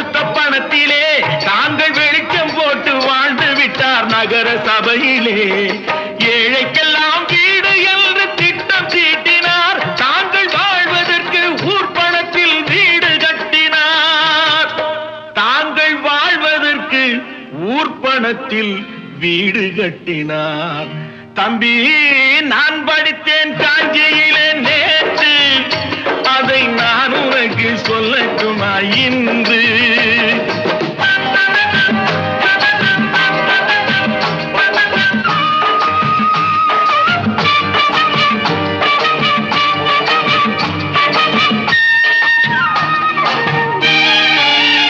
கொடுத்த பணத்திலே தாங்கள் வெளிச்சம் போட்டு வாழ்ந்து விட்டார் நகர சபையிலே. ஏழைக்கெல்லாம் வீடு என்று திட்டம் தீட்டினார். தாங்கள் வாழ்வதற்கு ஊர் பணத்தில் வீடு கட்டினார். தாங்கள் வாழ்வதற்கு ஊர் பணத்தில் வீடு கட்டினார். தம்பி, நான் படித்தேன் காஞ்சியிலே நேற்று, அதை நான் உனக்கு சொல்லட்டுமா இன்று?